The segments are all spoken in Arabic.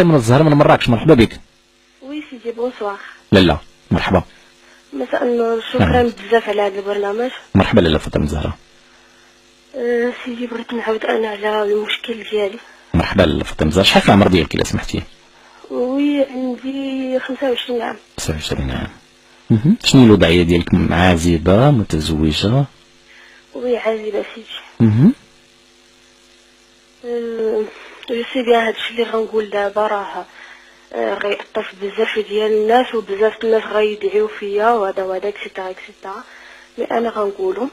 فاطمه الزهراء من مراكش، مرحبا بك. وي سيدي بونسوار. لاله مرحبا. مساء النور، شكرا بزاف على هذا البرنامج. مرحبا لاله فاطمه الزهراء. سيدي بغيت نعاود انا على المشكل ديالي. مرحبا لاله فاطمه الزهراء، شحال في العمر ديالك الا سمحتي؟ وي عندي 25 عام. 29 عام. شنو الوضعيه ديالك؟ عازبه متزوجه؟ وي عازبه سيدي. جو سي بيان هادشي اللي غنقول دابا راه غيأثر في بزاف ديال الناس، وبزاف الناس غيدعيو فيا وهذا وهذا اكسيتيرا اكسيتيرا، مي انا غنقولهم.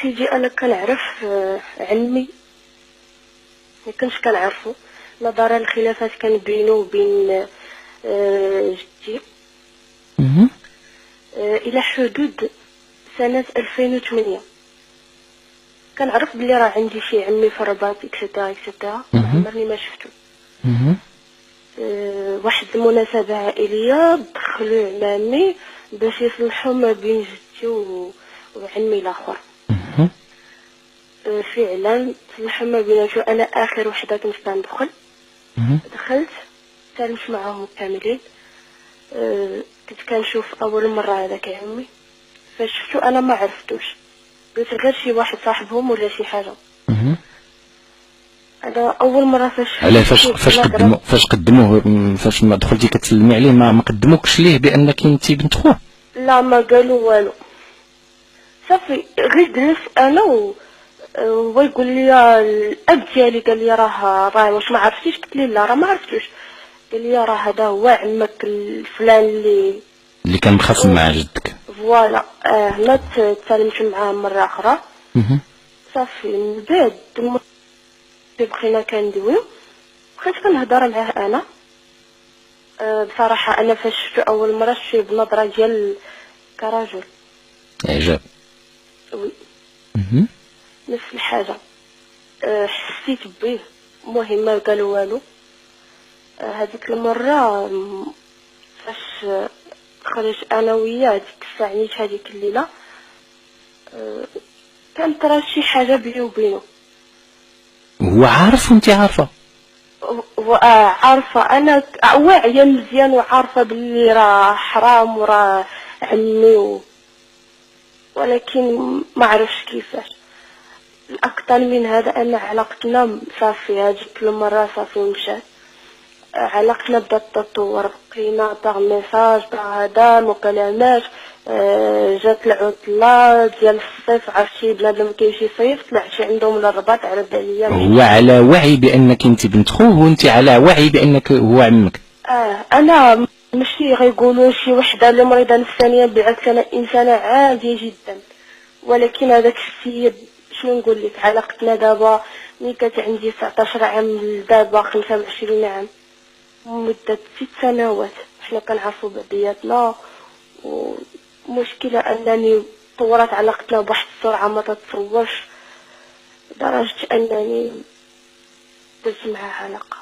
سيدي انا كنعرف عمي، ما كنتش كنعرفو، نظرا للخلافات كان بينه وبين جدي الى حدود سنة 2008. كنعرف بلي راه عندي شي عمي في الرباط اكسيتيرا اكسيتيرا، عمرني ما شفتو. واحد المناسبة عائلية دخلوا عمامي باش يصلحوا ما بين جدي وعمي الاخر. فعلا تصلحوا ما بيناتو، انا اخر وحده كنت كندخل. دخلت سالمت معاهم كاملين. كنت كنشوف اول مره هذاك عمي، فاش شفتو انا ما عرفتوش، قلت غير شي واحد صاحبهم ولا شي حاجه. هذا اول مره. فاش قدموه فاش ما دخلتي كتسلمي عليه ما قدموكش ليه بانك انت بنت خوه؟ لا ما قالوا والو، صافي غير جلس انا هو يقول لي الاب ديالي، قال لي راه واش ما عرفتيش؟ قلت لي لا راه ما عرفتوش. قال لي راه هذا هو عمك الفلان اللي كان مخاصم مع جدك. فوالا. هنا تسالمت معاه مره اخرى. صافي من بعد بقينا كندويو، بقيت كنهضر معاه انا. بصراحه انا فاش شفتو اول مره شفتو بنظره ديال كرجل اعجاب. وي نفس الحاجه. حسيت به. المهم ما قالوا والو. هذيك المره فاش خرجت انا وياه هذيك الساعه، نيت هذيك الليله، كانت راه شي حاجه بيني وبينه. هو عارف وانت عارفه؟ عارفه، انا واعيه مزيان وعارفه باللي راه حرام وراه عمي ولكن ما عرفش كيفاش. الاكثر من هذا ان علاقتنا صافي هذيك المره صافي مشات. علاقتنا بدات تطور، بقينا باغ ميساج باغ هذا مكالمات. جات العطله ديال الصيف، عرفتي بنادم كيمشي يصيف، طلع شي عندهم للرباط عرض عليا. هو على وعي بانك انت بنت خوه وانت على وعي بانك هو عمك؟ انا ماشي غيقولوا شي وحده اللي مريضه نفسانيا، بالعكس انا انسانه عاديه جدا. ولكن هذاك السيد شنو نقول لك، علاقتنا دابا ملي كانت عندي 19 عام دابا 25 عام، مدة 6 سنوات حنا كنعرفوا بعضياتنا. ومشكلة انني طورت علاقتنا بواحد السرعة ما تتصورش، لدرجة انني درت معها علاقة،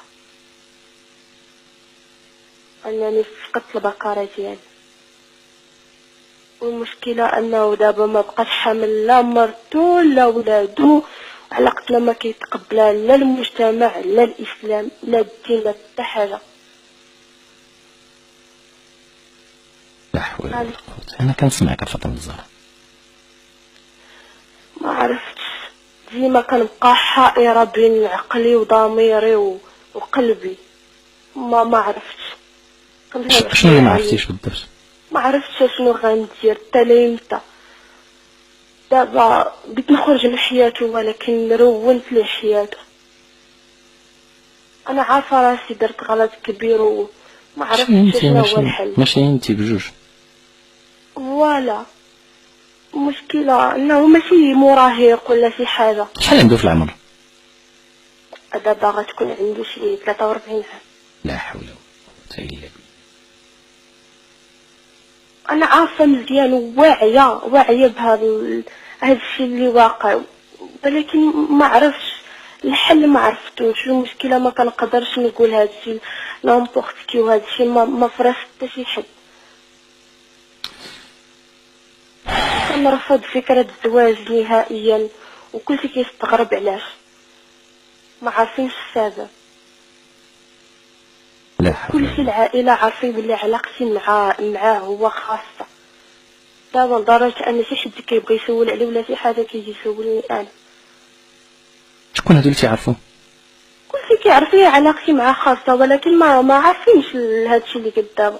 انني فقدت البقرة ديالي. والمشكلة انه دابا ما بقاش حامل لا مرتو لا ولادو. علاقتنا ما كيتقبلها لا المجتمع لا الاسلام لا الدين لا حتى حاجة. لا حول ولا قوة. انا كنسمعك فاطمه الزهراء. ما عرفتش، ديما كنبقى حائرة بين عقلي وضميري وقلبي. ما عرفتش. شنو اللي ما عرفتيش بالضبط؟ ما عرفتش شنو غندير حتى ليمتى. دابا بغيت نخرج من حياته ولكن رونت لي حياته. انا عارفه راسي درت غلط كبير وما عرفتش شنو هو الحل. ماشي انت بجوج. فوالا المشكله انه ماشي مراهق ولا شي حاجه. شحال عنده في العمر؟ دابا غتكون عنده شي 43 عام. لا حول ولا قوة الا بالله. انا عارفه مزيان واعيه بهذا الشيء اللي واقع، ولكن ما عرفتش الحل، ما عرفتوش. المشكله ما كنقدرش نقول هذا الشيء لامبورط كي، وهذا الشيء ما فرس حتى شي حد. كنرفض فكره الزواج نهائيا، وكلشي كيستغرب علاش، ما عارفينش السبب. حول كل في العائله عارفين بلي علاقتي معاه هو خاصه. دابا لدرجه ان شي حد كيبغي يسول عليه ولا شي حاجه كيجي يسولني انا. شكون هادو اللي تعرفوا؟ كلشي كيعرف لي علاقتي معاه خاصه، ولكن ما عارفينش هادشي اللي قد دابا.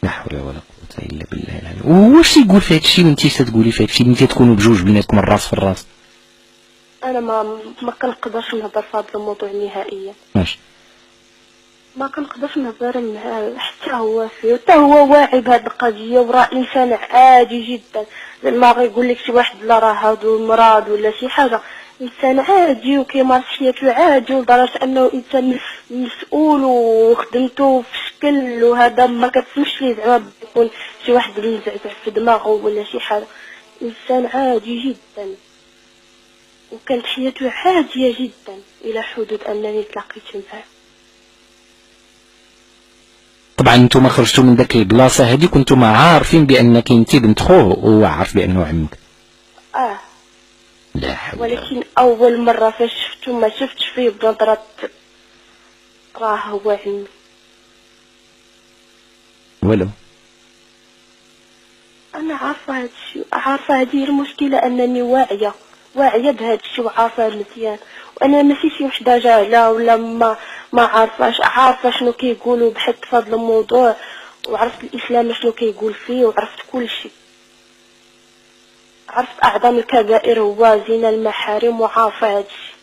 لا حول ولا قوة الا بالله العلي. واش تيقول في هادشي وانتي تتقولي في هادشي ملي تكونوا بجوج بيناتكم الراس في الراس؟ انا ما كنقدرش نهضر في هذا الموضوع نهائيا. ماشي. ما كنقدرش نهضر معاه حتى هو فيه، حتى هو واعي بهذه القضيه وراه انسان عادي جدا. زعما غيقول لك شي واحد لا راه هادو مرض ولا شي حاجه، انسان عادي وكيمارس حياته عادي، لدرجه انه انسان مسؤول وخدمته في شكل، وهذا ما كتسمش ليه زعما يكون شي واحد مزعزع في دماغه ولا شي حاجه. انسان عادي جدا وكانت حياته عاديه جدا الى حدود انني تلاقيت معاه. طبعا نتوما خرجتوا من داك البلاصه هذيك كنتم عارفين بانك انت بنت خوه وهو عارف بانه عمك. لا حول. ولكن اول مره فاش شفتو ما شفتش فيه بنظره راه هو عمي. ولو انا عارفه هادشي، عارفه هذه المشكله، انني واعيه بهادشي وعارفه مزيان، وانا ماشي شي وحده جاهله ولا ما عارفه شنو كيقولوا بحث في هذا الموضوع، وعرفت الاسلام شنو كيقول فيه، وعرفت كل شيء. عرفت اعظم الكبائر هو زنا المحارم، وعارفه هادشي.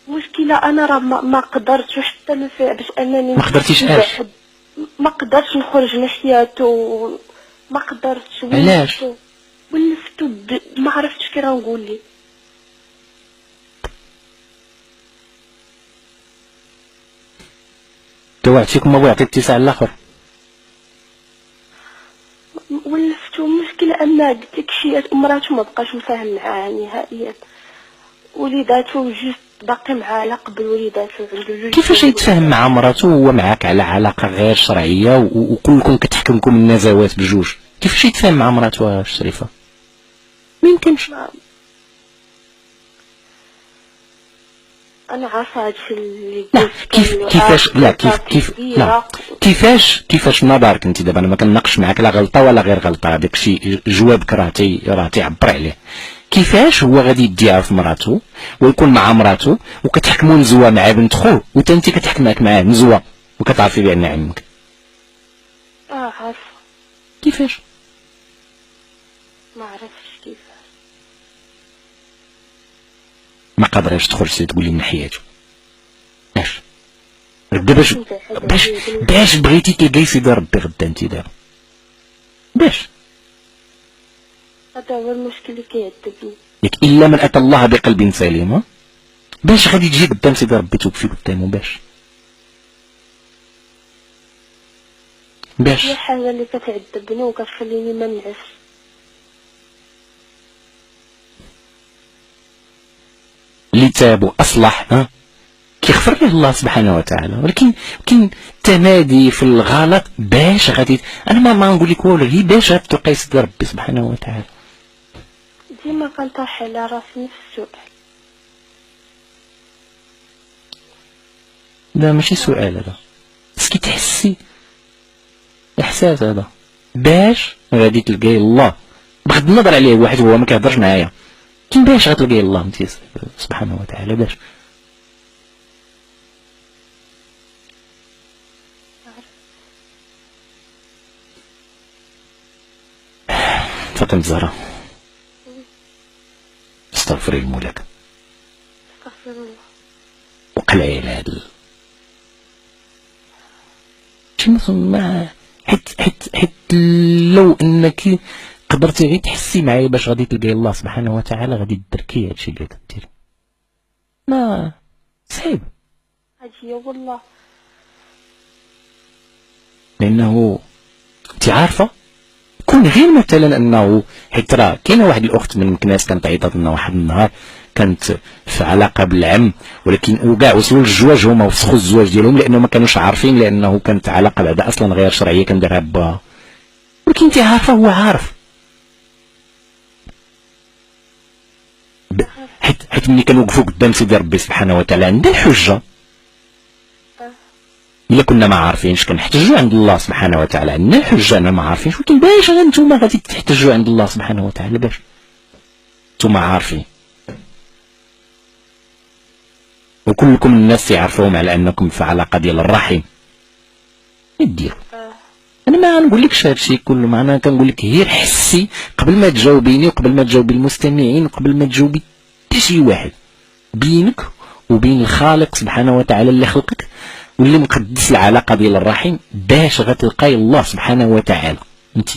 المشكله انا راه ما قدرتش حتى باش انني ما قدرتيش اش؟ ما قدرتش نخرج من حياته، ما قدرتش. علاش؟ ولفتو ما عرفتش كي راه نقول لي. واحد فيكم ما عطيت اتساع الاخر. ولفتو. المشكله ان قلت لك شي مراته ما بقاش مفاهم معاها نهائيا، وليداتو جوست باقي معاه على قبل وليداتو عنده جوج. كيفاش يتفاهم مع مراته وهو معاك على علاقه غير شرعيه وكلكم كتحكمكم النزوات بجوج؟ كيفاش يتفاهم مع مراته شريفه؟ ما يمكنش. انا عارفه هادشي اللي لا كيفاش نظرك انت دابا؟ انا ما كنناقش معاك لا غلطه ولا غير غلطه، هذاك الشيء جوابك راه تيعبر عليه. كيفاش هو غادي يديها في مراته ويكون مع مراته وكتحكموا نزوه مع بنت خوه وانت كتحكمك معاه نزوه وكتعرفي بان عمك؟ عارفه. كيفاش؟ ما عرفتش كيفاش. ما قادرش تخرج تقولي من حياته. علاش؟ غدا باش بغيتي تلقاي سيدي ربي غدا انت دابا باش؟ هذا هو المشكل اللي كيعذبني. ياك الا من اتى الله بقلب سليم، باش غادي تجي قدام سيدي ربي توقفي قدامه؟ باش هي حاجه اللي كتعذبني وكتخليني ما نعس. اللي تاب واصلح كيغفر له الله سبحانه وتعالى، ولكن كاين تمادي في الغلط. باش غادي انا ما نقول لك والو، هي باش غتلقاي سيدي ربي سبحانه وتعالى؟ ديما كنطرح على راسي نفس السؤال. لا ماشي سؤال هذا، بس كتحسي احساس هذا. باش غادي تلقاي الله بغض النظر عليه واحد هو ما كيهضرش معايا، كاين باش غتلقاي الله انت سبحانه وتعالى. باش فاطمة الزهراء استغفري المولاك، استغفر الله. وقلعي على هذا شي ما حيت لو انك قدرتي غير تحسي معايا باش غادي تلقاي الله سبحانه وتعالى غادي تدركي هادشي اللي كديري. ما صعيب هادشي والله، لانه انت عارفه كون غير مثلا انه حيت راه كاينه واحد الاخت من مكناس كانت عيطات لنا واحد النهار، كانت في علاقه بالعم ولكن وكاع وصلوا للزواج هما وفسخوا الزواج ديالهم لانه ما كانوش عارفين، لانه كانت علاقه بعدا اصلا غير شرعيه كان دارها باها. ولكن انت عارفه هو عارف، حيت ملي كنوقفوا قدام سيدي ربي سبحانه وتعالى عندنا الحجه، الا كنا ما عارفينش كنحتجوا عند الله سبحانه وتعالى، عندنا الحجه انا ما عارفينش، ولكن باش انتم غادي تحتجوا عند الله سبحانه وتعالى باش انتم عارفين؟ وكلكم الناس يعرفوهم على انكم في علاقه ديال الرحم. ديروا انا ما نقول لكش هادشي كله، معناها كنقول لك غير حسي قبل ما تجاوبيني وقبل ما تجاوبي المستمعين وقبل ما تجاوبي حتى شي واحد، بينك وبين الخالق سبحانه وتعالى اللي خلقك واللي مقدس العلاقه ديال الرحم باش غتلقاي الله سبحانه وتعالى. انت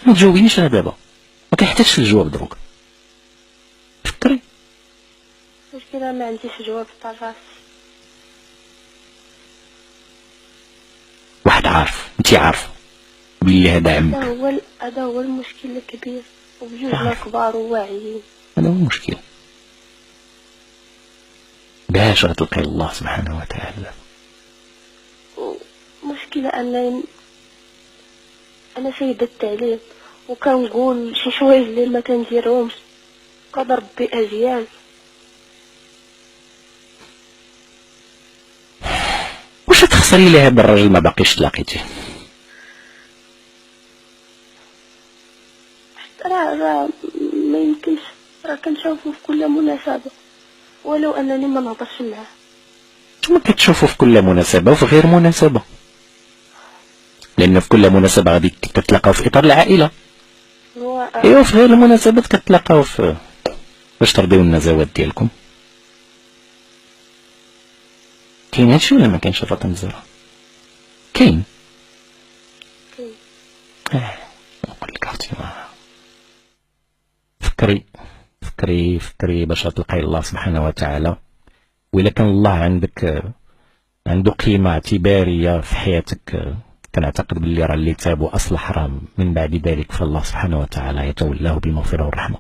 ما تجاوبينيش انا دابا، ما كنحتاجش الجواب دروك، فكري. المشكلة ما عنديش جواب تاع راسي. واحد عارف، انت عارفه باللي هذا عمك. هذا هو المشكل الكبير، وبجوجنا كبار وواعيين. هذا هو المشكل، باش غتلقاي الله سبحانه وتعالى. مشكلة أنا سيدة التعليم وكنقول شي حوايج اللي ما كنديرهمش، كنربي أجيال. واش تخسري لي هذا الراجل ما باقيش تلاقيتيه؟ راه ما يمكنش، راه كنشوفو في كل مناسبة ولو أنني ما نهضرش معاه. نتوما كتشوفوا في كل مناسبة وفي غير مناسبة، لأن في كل مناسبة غادي كتلاقاو في إطار العائلة، ايوا في غير المناسبات كتلاقاو في باش ترضيو النزوات ديالكم. كاين هادشي ولا ما كاينش فاطمة الزهراء؟ كاين. نقول لك اختي فكري باش تلقاي الله سبحانه وتعالى، وإلا كان الله عنده قيمة اعتبارية في حياتك، كنعتقد باللي راه اللي تاب وأصلح راه من بعد ذلك فالله سبحانه وتعالى يتولاه بالمغفرة والرحمة.